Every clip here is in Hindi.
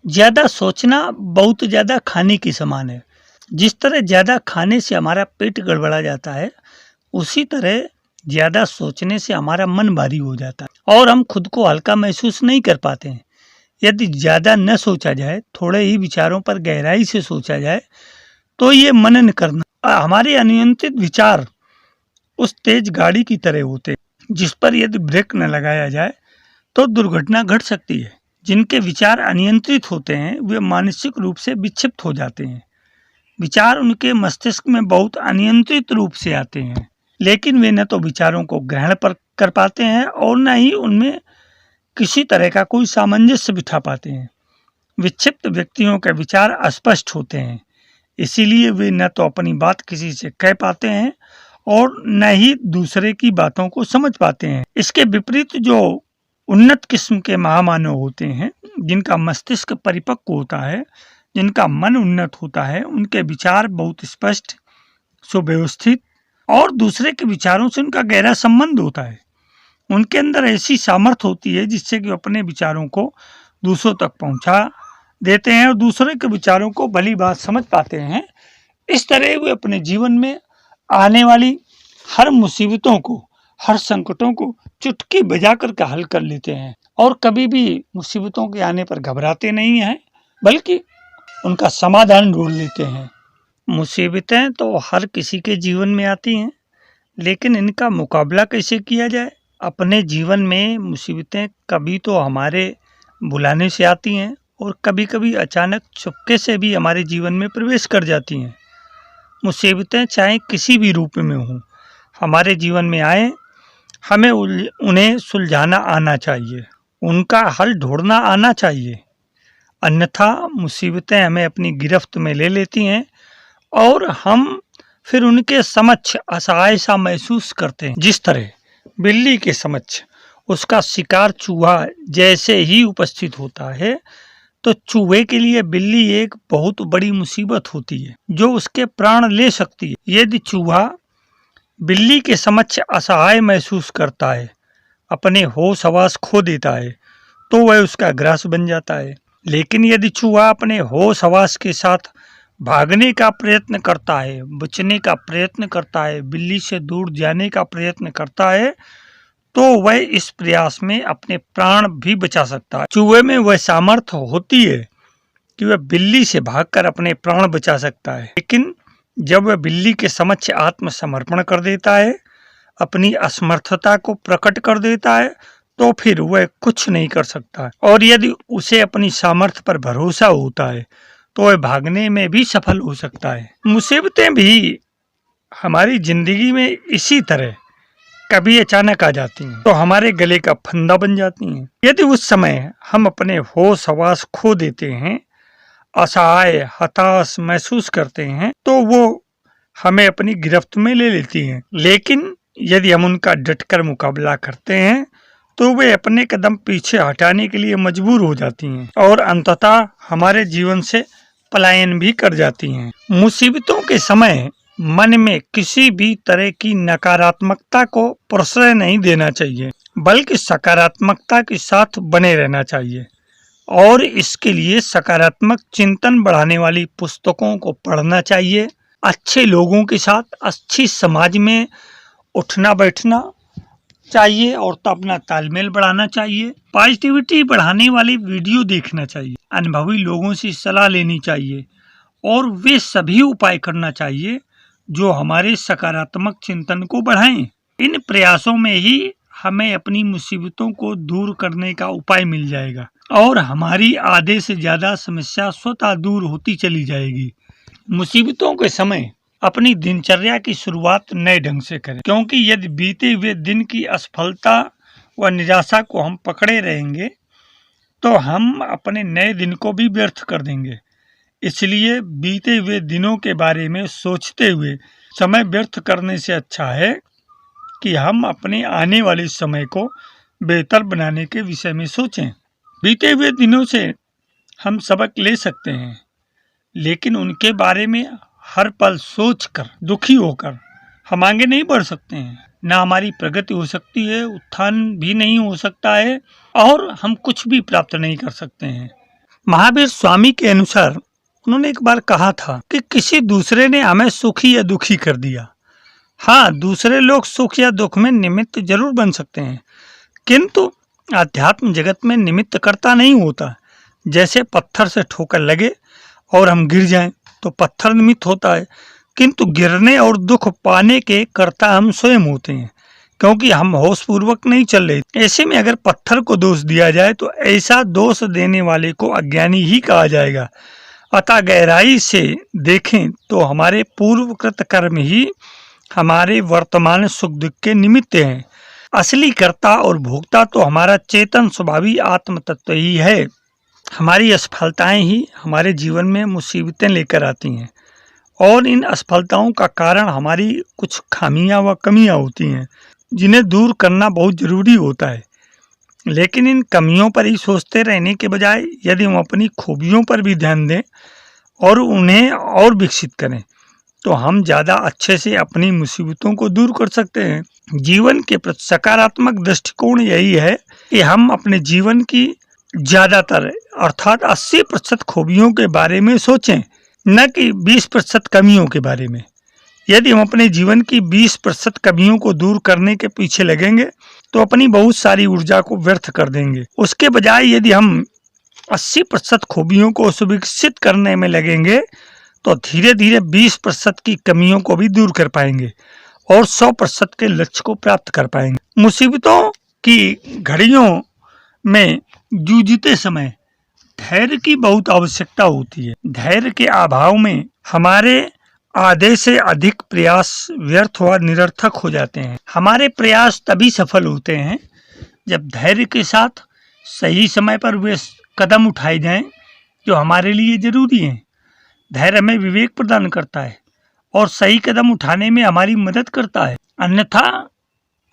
ज़्यादा सोचना बहुत ज़्यादा खाने के समान है। जिस तरह ज़्यादा खाने से हमारा पेट गड़बड़ा जाता है, उसी तरह ज़्यादा सोचने से हमारा मन भारी हो जाता है और हम खुद को हल्का महसूस नहीं कर पाते हैं। यदि ज़्यादा न सोचा जाए, थोड़े ही विचारों पर गहराई से सोचा जाए, तो ये मनन करना हमारे अनियंत्रित विचार उस तेज गाड़ी की तरह होते हैं, जिस पर यदि ब्रेक न लगाया जाए तो दुर्घटना घट सकती है। जिनके विचार अनियंत्रित होते हैं, वे मानसिक रूप से विक्षिप्त हो जाते हैं। विचार उनके मस्तिष्क में बहुत अनियंत्रित रूप से आते हैं, लेकिन वे न तो विचारों को ग्रहण कर पाते हैं और न ही उनमें किसी तरह का कोई सामंजस्य बिठा पाते हैं। विक्षिप्त व्यक्तियों के विचार अस्पष्ट होते हैं, इसीलिए वे न तो अपनी बात किसी से कह पाते हैं और न ही दूसरे की बातों को समझ पाते हैं। इसके विपरीत जो उन्नत किस्म के महामानव होते हैं, जिनका मस्तिष्क परिपक्व होता है, जिनका मन उन्नत होता है, उनके विचार बहुत स्पष्ट, सुव्यवस्थित और दूसरे के विचारों से उनका गहरा संबंध होता है। उनके अंदर ऐसी सामर्थ्य होती है जिससे कि अपने विचारों को दूसरों तक पहुंचा देते हैं और दूसरे के विचारों को भली बात समझ पाते हैं। इस तरह वे अपने जीवन में आने वाली हर मुसीबतों को, हर संकटों को चुटकी बजा कर हल कर लेते हैं और कभी भी मुसीबतों के आने पर घबराते नहीं हैं, बल्कि उनका समाधान ढूंढ लेते हैं। मुसीबतें तो हर किसी के जीवन में आती हैं, लेकिन इनका मुकाबला कैसे किया जाए? अपने जीवन में मुसीबतें कभी तो हमारे बुलाने से आती हैं और कभी कभी अचानक चुपके से भी हमारे जीवन में प्रवेश कर जाती हैं। मुसीबतें चाहे किसी भी रूप में हों, हमारे जीवन में आए, हमें उन्हें सुलझाना आना चाहिए, उनका हल ढूंढना आना चाहिए। अन्यथा मुसीबतें हमें अपनी गिरफ्त में ले लेती हैं और हम फिर उनके समक्ष असहाय सा महसूस करते हैं। जिस तरह बिल्ली के समक्ष उसका शिकार चूहा जैसे ही उपस्थित होता है, तो चूहे के लिए बिल्ली एक बहुत बड़ी मुसीबत होती है जो उसके प्राण ले सकती है। यदि चूहा बिल्ली के समक्ष असहाय महसूस करता है, अपने होश हवास खो देता है, तो वह उसका ग्रास बन जाता है। लेकिन यदि चूहा अपने होश हवास के साथ भागने का प्रयत्न करता है, बचने का प्रयत्न करता है, बिल्ली से दूर जाने का प्रयत्न करता है, तो वह इस प्रयास में अपने प्राण भी बचा सकता है। चूहे में वह सामर्थ्य होती है कि वह बिल्ली से भागकर अपने प्राण बचा सकता है, लेकिन जब वह बिल्ली के समक्ष आत्मसमर्पण कर देता है, अपनी असमर्थता को प्रकट कर देता है, तो फिर वह कुछ नहीं कर सकता। और यदि उसे अपनी सामर्थ्य पर भरोसा होता है, तो वह भागने में भी सफल हो सकता है। मुसीबतें भी हमारी जिंदगी में इसी तरह कभी अचानक आ जाती हैं, तो हमारे गले का फंदा बन जाती हैं। यदि उस समय हम अपने होश हवास खो देते हैं, असहाय हताश महसूस करते हैं, तो वो हमें अपनी गिरफ्त में ले लेती हैं। लेकिन यदि हम उनका डटकर मुकाबला करते हैं, तो वे अपने कदम पीछे हटाने के लिए मजबूर हो जाती हैं और अंततः हमारे जीवन से पलायन भी कर जाती हैं। मुसीबतों के समय मन में किसी भी तरह की नकारात्मकता को प्रश्रय नहीं देना चाहिए, बल्कि सकारात्मकता के साथ बने रहना चाहिए और इसके लिए सकारात्मक चिंतन बढ़ाने वाली पुस्तकों को पढ़ना चाहिए। अच्छे लोगों के साथ अच्छी समाज में उठना बैठना चाहिए और तो अपना तालमेल बढ़ाना चाहिए। पॉजिटिविटी बढ़ाने वाली वीडियो देखना चाहिए, अनुभवी लोगों से सलाह लेनी चाहिए और वे सभी उपाय करना चाहिए जो हमारे सकारात्मक चिंतन को बढ़ाएं। इन प्रयासों में ही हमें अपनी मुसीबतों को दूर करने का उपाय मिल जाएगा और हमारी आधे से ज्यादा समस्या स्वतः दूर होती चली जाएगी। मुसीबतों के समय अपनी दिनचर्या की शुरुआत नए ढंग से करें, क्योंकि यदि बीते हुए दिन की असफलता व निराशा को हम पकड़े रहेंगे, तो हम अपने नए दिन को भी व्यर्थ कर देंगे। इसलिए बीते हुए दिनों के बारे में सोचते हुए समय व्यर्थ करने से अच्छा है कि हम अपने आने वाले समय को बेहतर बनाने के विषय में सोचें। बीते हुए दिनों से हम सबक ले सकते हैं, लेकिन उनके बारे में हर पल सोचकर दुखी होकर हम आगे नहीं बढ़ सकते हैं। ना हमारी प्रगति हो सकती है, उत्थान भी नहीं हो सकता है और हम कुछ भी प्राप्त नहीं कर सकते हैं। महावीर स्वामी के अनुसार उन्होंने एक बार कहा था कि किसी दूसरे ने हमें सुखी या दुखी कर दिया। हाँ, दूसरे लोग सुख या दुख में निमित्त जरूर बन सकते हैं, किंतु अध्यात्म जगत में निमित्त कर्ता नहीं होता। जैसे पत्थर से ठोकर लगे और हम गिर जाएं तो पत्थर निमित्त होता है, किंतु गिरने और दुख पाने के कर्ता हम स्वयं होते हैं, क्योंकि हम होश पूर्वक नहीं चल रहे। ऐसे में अगर पत्थर को दोष दिया जाए तो ऐसा दोष देने वाले को अज्ञानी ही कहा जाएगा। अतः गहराई से देखें तो हमारे पूर्वकृत कर्म ही हमारे वर्तमान सुख दुख के निमित्त हैं। असली कर्ता और भोक्ता तो हमारा चेतन स्वभावी आत्म तत्व ही है। हमारी असफलताएं ही हमारे जीवन में मुसीबतें लेकर आती हैं, और इन असफलताओं का कारण हमारी कुछ खामियां व कमियां होती हैं, जिन्हें दूर करना बहुत जरूरी होता है। लेकिन इन कमियों पर ही सोचते रहने के बजाय यदि हम अपनी खूबियों पर भी ध्यान दें और उन्हें और विकसित करें तो हम ज़्यादा अच्छे से अपनी मुसीबतों को दूर कर सकते हैं। जीवन के प्रति सकारात्मक दृष्टिकोण यही है कि हम अपने जीवन की ज़्यादातर अर्थात 80% खूबियों के बारे में सोचें, न कि 20% कमियों के बारे में। यदि हम अपने जीवन की 20% कमियों को दूर करने के पीछे लगेंगे तो अपनी बहुत सारी ऊर्जा को व्यर्थ कर देंगे। उसके बजाय यदि हम 80% खूबियों को सुविकसित करने में लगेंगे तो धीरे धीरे 20% की कमियों को भी दूर कर पाएंगे और 100% के लक्ष्य को प्राप्त कर पाएंगे। मुसीबतों की घड़ियों में जूझते समय धैर्य की बहुत आवश्यकता होती है। धैर्य के अभाव में हमारे आधे से अधिक प्रयास व्यर्थ व निरर्थक हो जाते हैं। हमारे प्रयास तभी सफल होते हैं जब धैर्य के साथ सही समय पर वे कदम उठाए जाएं जो हमारे लिए जरूरी हैं। धैर्य हमें विवेक प्रदान करता है और सही कदम उठाने में हमारी मदद करता है। अन्यथा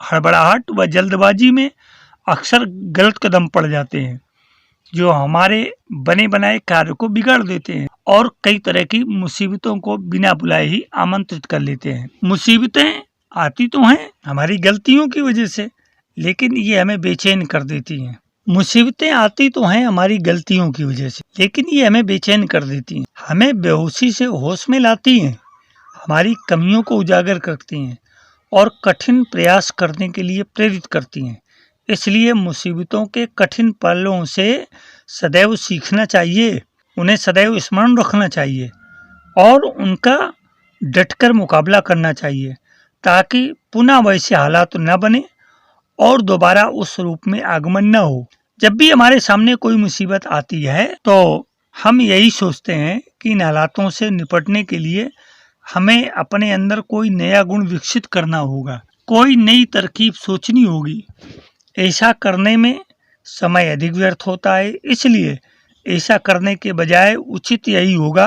हड़बड़ाहट व जल्दबाजी में अक्सर गलत कदम पड़ जाते हैं जो हमारे बने बनाए कार्य को बिगाड़ देते हैं और कई तरह की मुसीबतों को बिना बुलाए ही आमंत्रित कर लेते हैं। मुसीबतें आती तो हैं हमारी गलतियों की वजह से, लेकिन ये हमें बेचैन कर देती हैं। मुसीबतें आती तो हैं हमारी गलतियों की वजह से, लेकिन ये हमें बेचैन कर देती हैं। हमें बेहोशी से होश में लाती हैं, हमारी कमियों को उजागर करती हैं और कठिन प्रयास करने के लिए प्रेरित करती हैं। इसलिए मुसीबतों के कठिन पलों से सदैव सीखना चाहिए, उन्हें सदैव स्मरण रखना चाहिए और उनका डटकर मुकाबला करना चाहिए, ताकि पुनः वैसे हालात न बने और दोबारा उस रूप में आगमन न हो। जब भी हमारे सामने कोई मुसीबत आती है तो हम यही सोचते हैं कि इन हालातों से निपटने के लिए हमें अपने अंदर कोई नया गुण विकसित करना होगा, कोई नई तरकीब सोचनी होगी। ऐसा करने में समय अधिक व्यर्थ होता है, इसलिए ऐसा करने के बजाय उचित यही होगा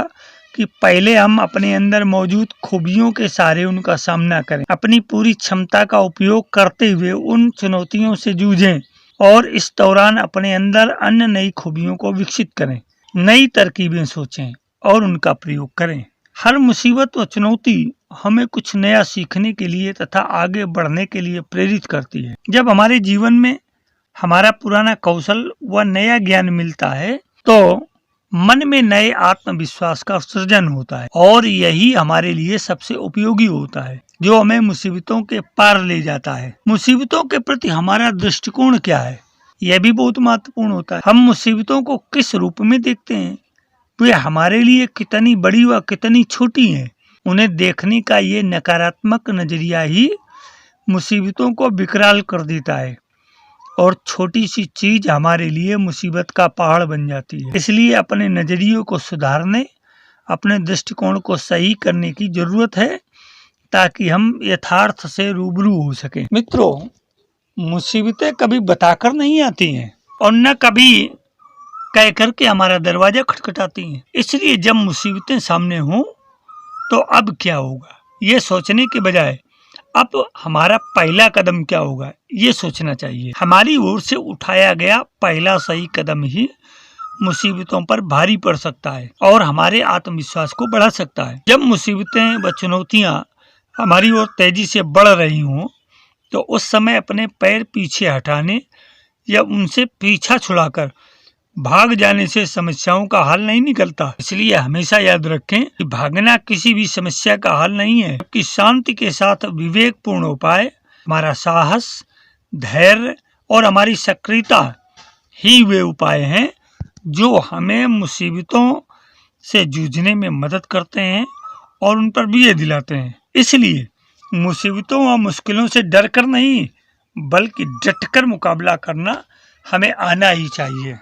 कि पहले हम अपने अंदर मौजूद खूबियों के सहारे उनका सामना करें, अपनी पूरी क्षमता का उपयोग करते हुए उन चुनौतियों से जूझें और इस दौरान अपने अंदर अन्य नई खूबियों को विकसित करें, नई तरकीबें सोचें और उनका प्रयोग करें। हर मुसीबत व चुनौती हमें कुछ नया सीखने के लिए तथा आगे बढ़ने के लिए प्रेरित करती है। जब हमारे जीवन में हमारा पुराना कौशल व नया ज्ञान मिलता है तो मन में नए आत्मविश्वास का सृजन होता है और यही हमारे लिए सबसे उपयोगी होता है, जो हमें मुसीबतों के पार ले जाता है। मुसीबतों के प्रति हमारा दृष्टिकोण क्या है, यह भी बहुत महत्वपूर्ण होता है। हम मुसीबतों को किस रूप में देखते हैं, वे हमारे लिए कितनी बड़ी व कितनी छोटी हैं। उन्हें देखने का ये नकारात्मक नजरिया ही मुसीबतों को विकराल कर देता है और छोटी सी चीज हमारे लिए मुसीबत का पहाड़ बन जाती है। इसलिए अपने नजरियों को सुधारने, अपने दृष्टिकोण को सही करने की जरूरत है ताकि हम यथार्थ से रूबरू हो सकें। मित्रों, मुसीबतें कभी बताकर नहीं आती हैं और न कभी कह करके हमारा दरवाजा खटखटाती हैं। इसलिए जब मुसीबतें सामने हों तो अब क्या होगा ये सोचने के बजाय अब हमारा पहला कदम क्या होगा ये सोचना चाहिए। हमारी ओर से उठाया गया पहला सही कदम ही मुसीबतों पर भारी पड़ सकता है और हमारे आत्मविश्वास को बढ़ा सकता है। जब मुसीबतें व चुनौतियां हमारी ओर तेजी से बढ़ रही हों तो उस समय अपने पैर पीछे हटाने या उनसे पीछा छुड़ाकर भाग जाने से समस्याओं का हल नहीं निकलता। इसलिए हमेशा याद रखें कि भागना किसी भी समस्या का हल नहीं है, कि शांति के साथ विवेकपूर्ण उपाय, हमारा साहस, धैर्य और हमारी सक्रियता ही वे उपाय हैं जो हमें मुसीबतों से जूझने में मदद करते हैं और उन पर विजय दिलाते हैं। इसलिए मुसीबतों और मुश्किलों से डर कर नहीं, बल्कि डटकर मुकाबला करना हमें आना ही चाहिए।